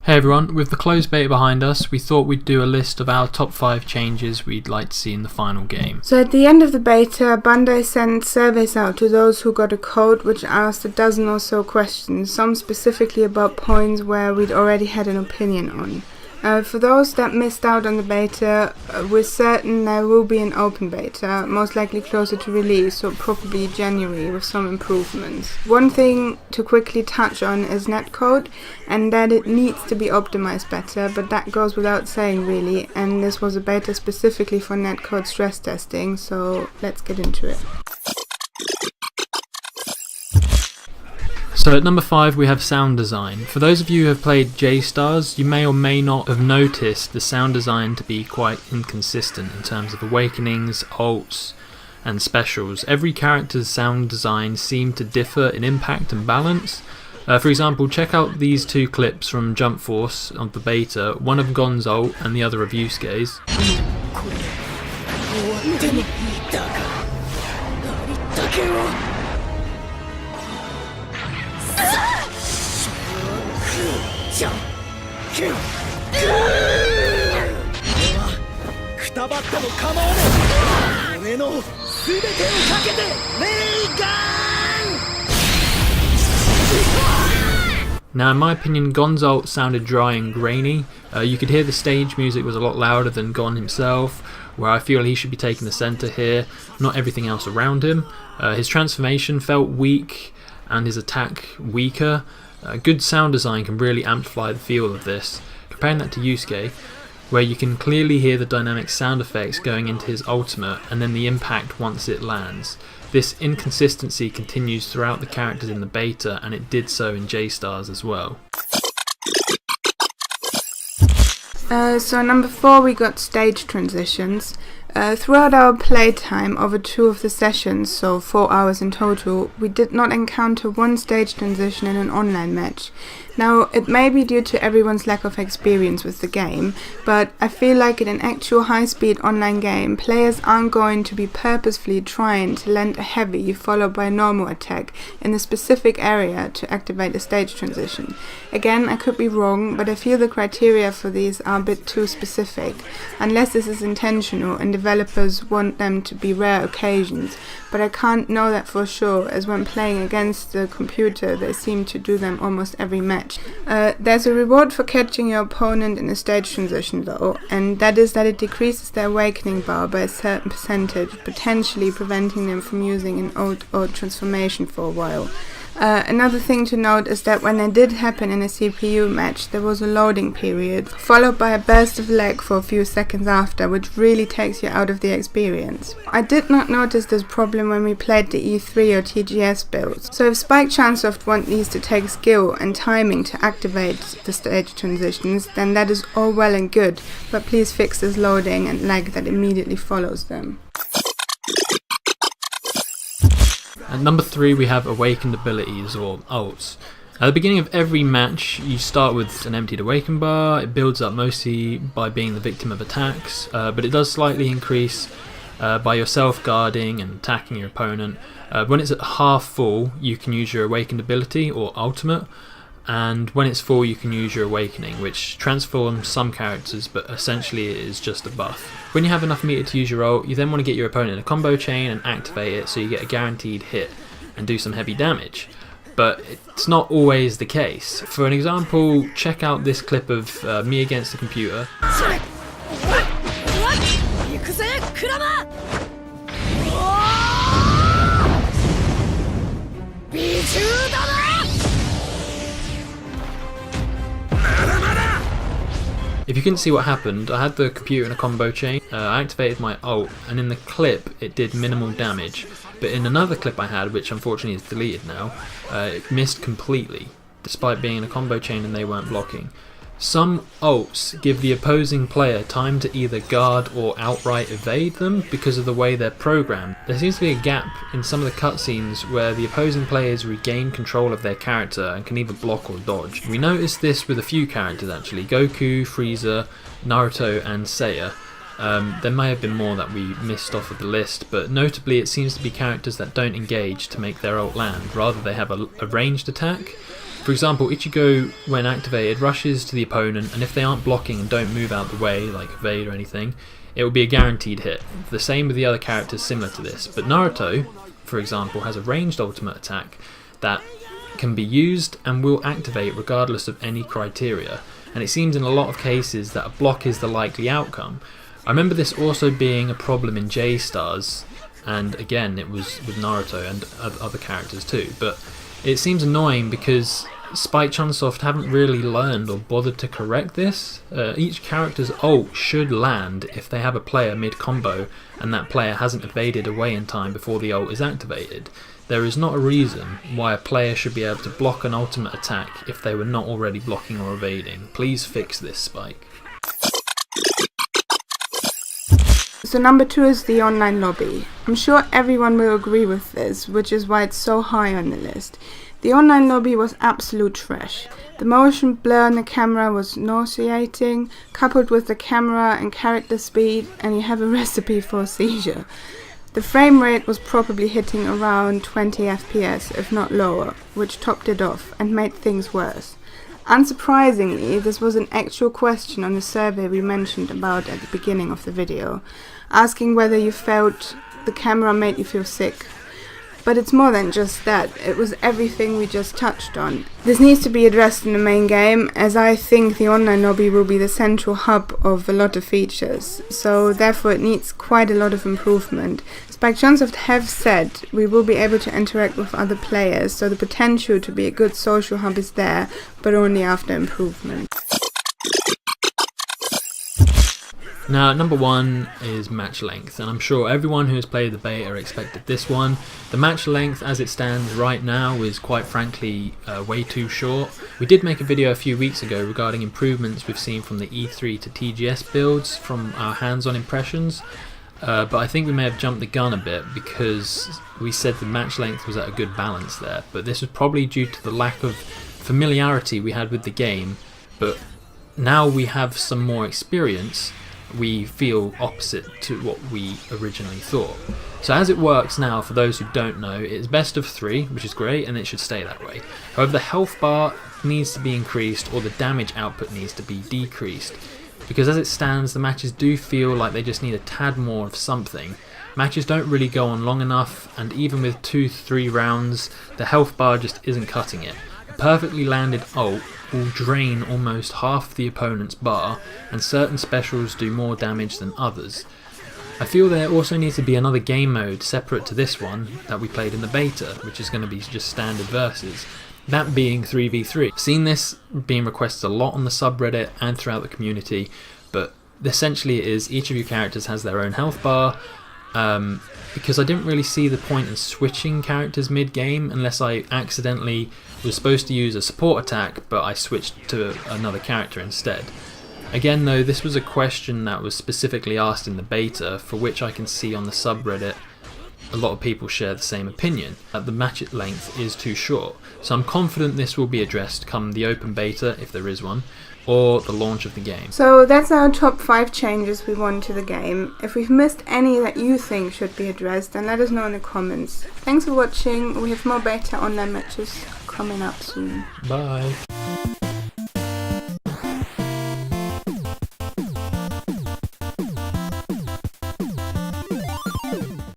Hey everyone, with the closed beta behind us, we thought we'd do a list of our top 5 changes we'd like to see in the final game. So at the end of the beta, Bandai sent surveys out to those who got a code which asked a dozen or so questions, some specifically about points where we'd already had an opinion on. For those that missed out on the beta, we're certain there will be an open beta, most likely closer to release, or probably January, with some improvements. One thing to quickly touch on is netcode, and that it needs to be optimized better, but that goes without saying really, and this was a beta specifically for netcode stress testing, so let's get into it. So at number 5 we have sound design. For those of you who have played J-Stars, you may or may not have noticed the sound design to be quite inconsistent in terms of awakenings, ults and specials. Every character's sound design seemed to differ in impact and balance. For example, check out these 2 clips from Jump Force of the beta, one of Gon's ult and the other of Yusuke's. Now in my opinion, Gon's ult sounded dry and grainy. You could hear the stage music was a lot louder than Gon himself, where I feel he should be taking the centre here, not everything else around him. His transformation felt weak and his attack weaker. Good sound design can really amplify the feel of this. Comparing that to Yusuke, where you can clearly hear the dynamic sound effects going into his ultimate and then the impact once it lands. This inconsistency continues throughout the characters in the beta, and it did so in J-Stars as well. So number 4 we got stage transitions. Throughout our playtime over 2 of the sessions, so 4 hours in total, we did not encounter one stage transition in an online match. Now, it may be due to everyone's lack of experience with the game, but I feel like in an actual high-speed online game, players aren't going to be purposefully trying to land a heavy followed by a normal attack in a specific area to activate a stage transition. Again, I could be wrong, but I feel the criteria for these are a bit too specific, unless this is intentional and developers want them to be rare occasions, but I can't know that for sure, as when playing against the computer they seem to do them almost every match. There's a reward for catching your opponent in a stage transition though, and that is that it decreases their awakening bar by a certain percentage, potentially preventing them from using an ult or transformation for a while. Another thing to note is that when it did happen in a CPU match, there was a loading period, followed by a burst of lag for a few seconds after, which really takes you out of the experience. I did not notice this problem when we played the E3 or TGS builds, so if Spike Chunsoft want these to take skill and timing to activate the stage transitions, then that is all well and good, but please fix this loading and lag that immediately follows them. At number 3 we have awakened abilities, or ults. At the beginning of every match you start with an emptied awaken bar. It builds up mostly by being the victim of attacks, but it does slightly increase by your self-guarding and attacking your opponent. When it's at half full you can use your awakened ability or ultimate, and when it's full you can use your awakening, which transforms some characters but essentially it is just a buff. When you have enough meter to use your ult, you then want to get your opponent in a combo chain and activate it so you get a guaranteed hit and do some heavy damage. But it's not always the case. For an example, check out this clip of me against the computer. If you couldn't see what happened, I had the computer in a combo chain, I activated my ult, and in the clip it did minimal damage, but in another clip I had, which unfortunately is deleted now, it missed completely, despite being in a combo chain and they weren't blocking. Some ults give the opposing player time to either guard or outright evade them because of the way they're programmed. There seems to be a gap in some of the cutscenes where the opposing players regain control of their character and can either block or dodge. We noticed this with a few characters actually, Goku, Frieza, Naruto and Seiya. There may have been more that we missed off of the list, but notably it seems to be characters that don't engage to make their ult land, rather they have a ranged attack. For example, Ichigo, when activated, rushes to the opponent, and if they aren't blocking and don't move out the way, like evade or anything, it will be a guaranteed hit. The same with the other characters similar to this, but Naruto, for example, has a ranged ultimate attack that can be used and will activate regardless of any criteria, and it seems in a lot of cases that a block is the likely outcome. I remember this also being a problem in J-Stars, and again it was with Naruto and other characters too, but it seems annoying because Spike Chunsoft haven't really learned or bothered to correct this. Each character's ult should land if they have a player mid-combo and that player hasn't evaded away in time before the ult is activated. There is not a reason why a player should be able to block an ultimate attack if they were not already blocking or evading. Please fix this, Spike. So number 2 is the online lobby. I'm sure everyone will agree with this, which is why it's so high on the list. The online lobby was absolute trash. The motion blur on the camera was nauseating, coupled with the camera and character speed, and you have a recipe for a seizure. The frame rate was probably hitting around 20 FPS, if not lower, which topped it off and made things worse. Unsurprisingly, this was an actual question on the survey we mentioned about at the beginning of the video, asking whether you felt the camera made you feel sick. But it's more than just that, it was everything we just touched on. This needs to be addressed in the main game, as I think the online lobby will be the central hub of a lot of features, so therefore it needs quite a lot of improvement. Spike Chunsoft have said we will be able to interact with other players, so the potential to be a good social hub is there, but only after improvement. Now, number 1 is match length, and I'm sure everyone who has played the beta expected this one. The match length as it stands right now is quite frankly way too short. We did make a video a few weeks ago regarding improvements we've seen from the E3 to TGS builds from our hands-on impressions, but I think we may have jumped the gun a bit because we said the match length was at a good balance there, but this was probably due to the lack of familiarity we had with the game, but now we have some more experience. We feel opposite to what we originally thought. So as it works now, for those who don't know, it's best of 3, which is great, and it should stay that way. However, the health bar needs to be increased or the damage output needs to be decreased, because as it stands, the matches do feel like they just need a tad more of something. Matches don't really go on long enough, and even with 2-3 rounds, the health bar just isn't cutting it. A perfectly landed ult will drain almost half the opponent's bar, and certain specials do more damage than others. I feel there also needs to be another game mode separate to this one that we played in the beta, which is going to be just standard versus, that being 3v3. I've seen this being requested a lot on the subreddit and throughout the community, but essentially it is each of your characters has their own health bar, because I didn't really see the point in switching characters mid-game unless I accidentally was supposed to use a support attack but I switched to another character instead. Again though, this was a question that was specifically asked in the beta, for which I can see on the subreddit a lot of people share the same opinion, that the match length is too short. So I'm confident this will be addressed come the open beta, if there is one, or the launch of the game. So that's our top 5 changes we want to the game. If we've missed any that you think should be addressed, then let us know in the comments. Thanks for watching, we have more beta online matches coming up soon. Bye.